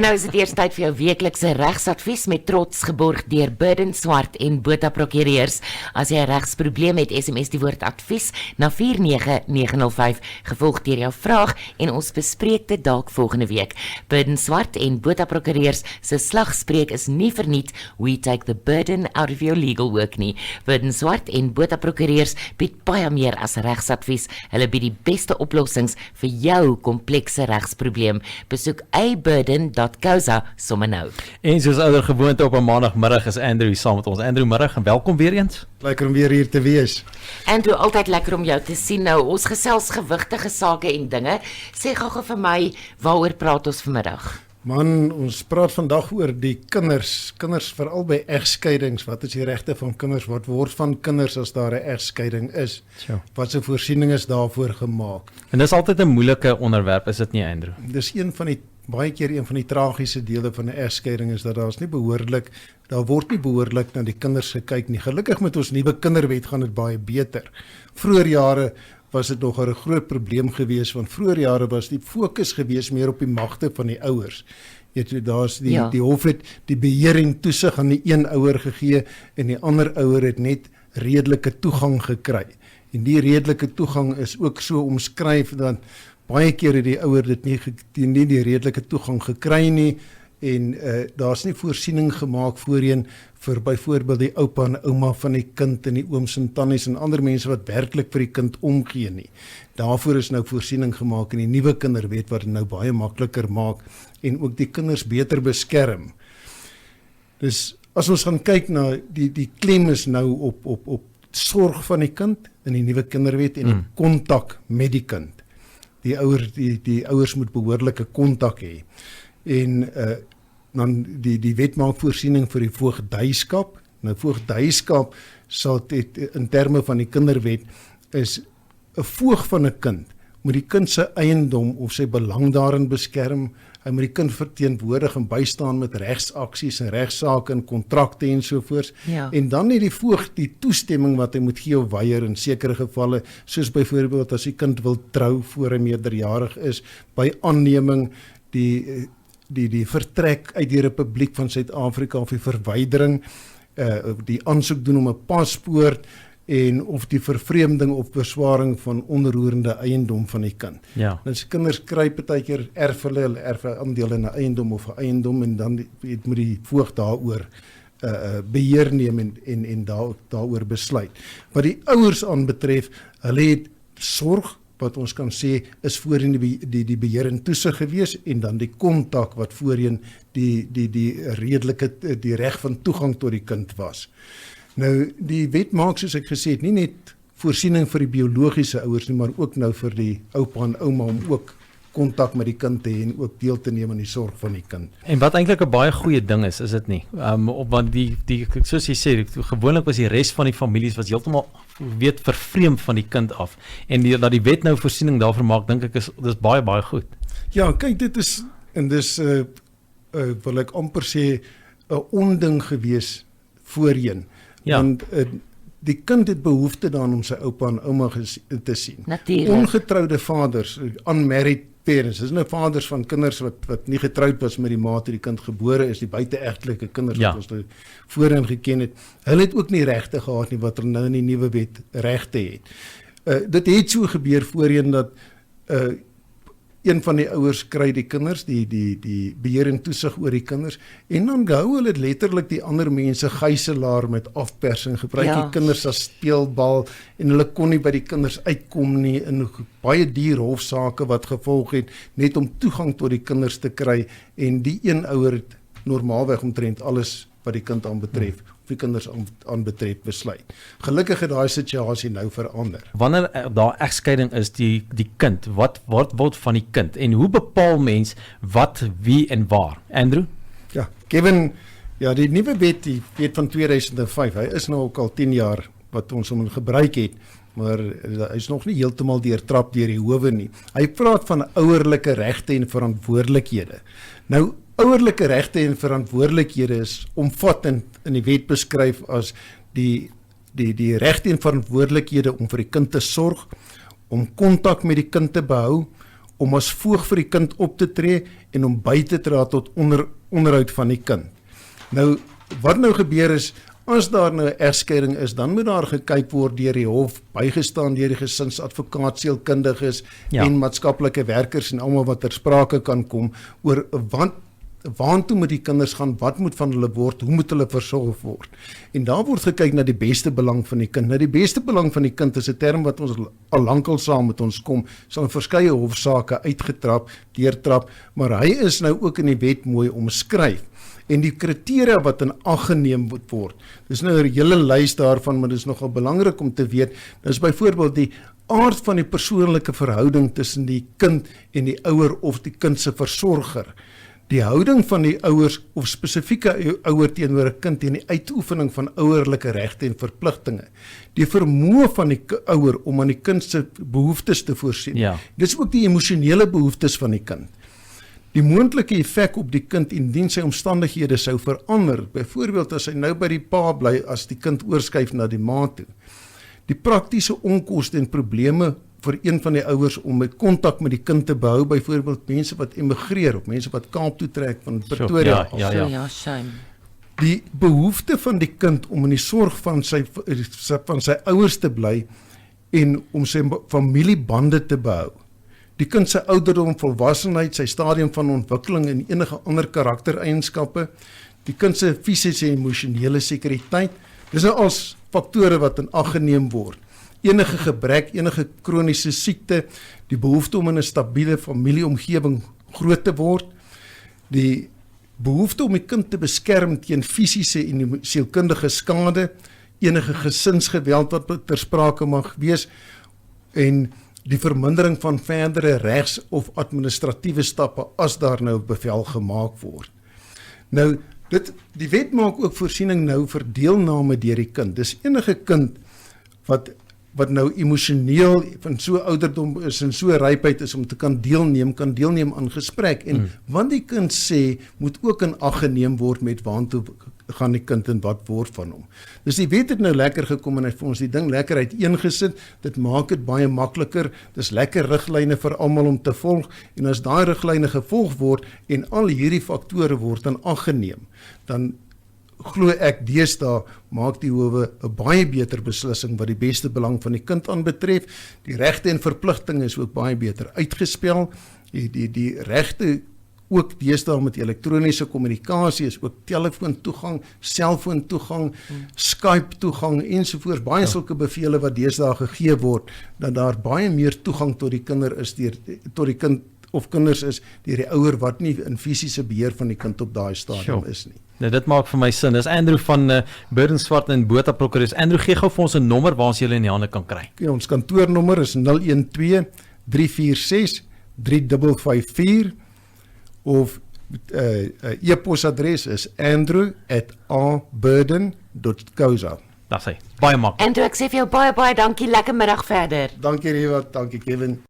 En nou is dit eers tyd vir jou weeklikse regsadvies met trots geborg deur Burden Swart en Botha Prokureurs. As jy 'n regsprobleem het, SMS die woord advies na 49905, gevolg deur jou vraag en ons bespreek dit dalk volgende week. Burden Swart en Botha Prokureurs se slagspreuk is nie verniet, we take the burden out of your legal work nie. Burden Swart en Botha Prokureurs bied baie meer as regsadvies. Hulle bied die beste oplossings vir jou komplekse regsprobleem. Besoek aburden.co.za sommer nou. En soos ouer gewoonte op 'n maandagmiddag is Andrew saam met ons. Andrew, middag en welkom weer eens. Lekker om weer hier te wees. Andrew, altyd lekker om jou te sien. Nou, ons gesels gewigtige sake en dinge. Sê gou vir my, waaroor praat ons vanmiddag? Man, ons praat vandag oor die kinders veral by egskeidings. Wat is die regte van kinders? Wat word van kinders as daar 'n egskeiding is? Sure. Wat se voorsiening is daarvoor gemaak? En dis altyd 'n moeilike onderwerp, is dit nie, Andrew? Dis baie keer een van die tragiese dele van 'n egskeiding is dat daar word nie behoorlik na die kinders gekyk nie. Gelukkig met ons nuwe kinderwet gaan dit baie beter. Vroeger jare was dit nog 'n groot probleem geweest, want vroeger jare was die fokus geweest meer op die magte van die ouers. Daar's die hof het die beheer en toesig aan die een ouer gegee en die ander ouer het net redelike toegang gekry. En die redelike toegang is ook so omskryf dat baie keer het die ouer dit nie die redelike toegang gekry nie en daar's nie voorsiening gemaak voorheen vir byvoorbeeld die oupa en ouma van die kind en die ooms en tannies en ander mense wat werklik vir die kind omgee nie. Daarvoor is nou voorsiening gemaak in die nuwe kinderwet wat dit nou baie makliker maak en ook die kinders beter beskerm. Dus as ons gaan kyk na die klem is nou op sorg van die kind in die nuwe kinderwet en die kontak met die kind. Die ouers moet behoorlike kontak hê. En dan die wet maak voorsiening vir die voogdyskap. Nou voogdyskap sal dit in terme van die kinderwet is 'n voog van 'n kind moet die kind se eiendom of sy belang daarin beskerm. Hy moet die kind verteenwoordig en bystaan met regsaksies en regsaake en kontrakte en sovoorts. Ja. En dan het die voog die toestemming wat hy moet gee of weier in sekere gevalle, soos byvoorbeeld as die kind wil trou voor hy meerderjarig is, by aanneming die vertrek uit die Republiek van Suid-Afrika of die verwydering, die aansoek doen om 'n paspoort en of die vervreemding of beswaring van onroerende eiendom van die kind. Ja. Nou as kinders kry partykeer erf 'n aandeel in 'n eiendom of 'n eiendom en dan moet die voog daaroor beheer neem en daaroor besluit. Wat die ouers aanbetref, hulle het sorg wat ons kan sê is voorheen die beheer en toesig gewees en dan die kontak wat voorheen die reg van toegang tot die kind was. Nou die wet maak soos ek gesê het nie net voorsiening vir die biologiese ouers nie, maar ook nou vir die oupa en ouma om ook kontak met die kind te hê en ook deel te neem aan die sorg van die kind. En wat eintlik 'n baie goeie ding is dit nie? Want die soos jy sê, gewoonlik was die res van die families was heeltemal vervreemd van die kind af. En dat die wet nou voorsiening daarvoor maak, dink ek dis baie baie goed. Ja, kyk, dit is wil ek amper sê 'n onding gewees voorheen. Ja. Want die kind het behoefte daaraan om sy oupa en ouma te sien. Natuurlijk. Ongetroude vaders, unmarried parents, dis nou vaders van kinders wat nie getroud was met die ma toe die kind gebore is, die buiteegtelike kinders wat ons nou voorheen geken het. Hulle het ook nie regte gehad nie wat hulle nou in die nuwe wet regte het. Dit het so gebeur voorheen dat een van die ouers kry die kinders, die beheer en toesig oor die kinders, en dan hou hulle letterlik die ander mense gijslaar met afpersing, gebruik die kinders as speelbal, en hulle kon nie by die kinders uitkom nie, in baie duur hofsaake wat gevolg het, net om toegang tot die kinders te kry, en die een ouer het normaalweg omtrent alles wat die kind aanbetref, of die kinders aanbetref besluit. Gelukkig het daai situasie nou verander. Wanneer daar egskeiding is, die kind, wat word van die kind? En hoe bepaal mens wat, wie en waar? Andrew? Ja, Kevin, die nuwe wet, die wet van 2005, hy is nou ook al 10 jaar wat ons hom gebruik het, maar hy is nog nie heeltemal deurtrap deur die howe nie. Hy praat van ouerlike regte en verantwoordelikhede. Nou, ouerlike regte en verantwoordelikhede is omvattend in die wet beskryf as die regte en verantwoordelikhede om vir die kind te sorg, om kontak met die kind te behou, om as voog vir die kind op te tree en om by te dra tot onderhoud van die kind. Nou, wat nou gebeur is, as daar nou 'n egskeiding is, dan moet daar gekyk word deur die hof, bygestaan deur die gesinsadvokaat, sielkundiges en maatskaplike werkers en almal wat ter sprake kan kom oor waantoe moet die kinders gaan, wat moet van hulle word, hoe moet hulle versorg word. En daar word gekyk na die beste belang van die kind. Nou die beste belang van die kind is 'n term wat ons al lankal saam met ons kom, sal in verskeie hofsaake deurtrap, maar hy is nou ook in die wet mooi omskryf. En die kriteria wat in ag geneem moet word, dis nou 'n hele lys daarvan, maar dis nogal belangrik om te weet, dis byvoorbeeld die aard van die persoonlike verhouding tussen die kind en die ouer of die kind se versorger, die houding van die ouers of spesifieke ouer teenoor 'n kind en die uitoefening van ouerlike regte en verpligtinge, die vermoë van die ouer om aan die kind se behoeftes te voorsien. Dis ook die emosionele behoeftes van die kind. Die moontlike effek op die kind indien sy omstandighede sou verander, byvoorbeeld as hy nou by die pa bly as die kind oorskuif na die ma toe. Die praktiese onkoste en probleme vir een van die ouers om met kontak met die kind te behou, byvoorbeeld mense wat emigreer of mense wat Kaap toe trek van Pretoria. Shame. Die behoefte van die kind om in die sorg van sy ouers te bly en om sy familiebande te behou. Die kind se ouderdom, volwassenheid, sy stadium van ontwikkeling en enige ander karaktereienskappe, die kind se fisiese en emosionele sekuriteit, dis nou als faktore wat in ag geneem word. Enige gebrek, enige kroniese siekte, die behoefte om in 'n stabiele familieomgewing groot te word, die behoefte om die kind te beskerm teen fisiese en sielkundige skade, enige gesinsgeweld wat ter sprake mag wees, en die vermindering van verdere regs- of administratiewe stappe as daar nou bevel gemaak word. Nou, die wet maak ook voorsiening nou vir deelname deur die kind. Dis enige kind wat nou emosioneel van so ouderdom is en so rypheid is om te kan deelneem aan gesprek. En wat die kind sê, moet ook in ag geneem word met waantoe gaan die kind en wat word van hom. Dus die wet het nou lekker gekom en hy vir ons die ding lekker uiteengesit. Dit maak dit baie makliker. Dis lekker riglyne vir almal om te volg. En as daai riglyne gevolg word en al hierdie faktore word in ag geneem, dan glo ek deesdae maak die howe 'n baie beter beslissing wat die beste belang van die kind aanbetref. Die regte en verpligtinge is ook baie beter uitgespel. Die regte ook deesdae met elektroniese kommunikasie is ook telefoontoegang, selfoontoegang, Skype toegang ensovoorts. Baie sulke bevele wat deesdae gegee word, dat daar baie meer toegang tot die kind of kinders is deur die ouer wat nie in fisiese beheer van die kind op daai stadium is nie. Nou dit maak vir my sin. Dis Andrew van Burden Swart en Botha Prokureurs. Andrew, gee gou vir ons 'n nommer waar ons julle in die hande kan kry. Okay, ons kantoornommer is 012 346 3554 of e-posadres is andrew@aburden.co.za. Dis hy. Baie maklik. Andrew, ek sê vir jou baie dankie. Lekker middag verder. Dankie Riva, dankie Kevin.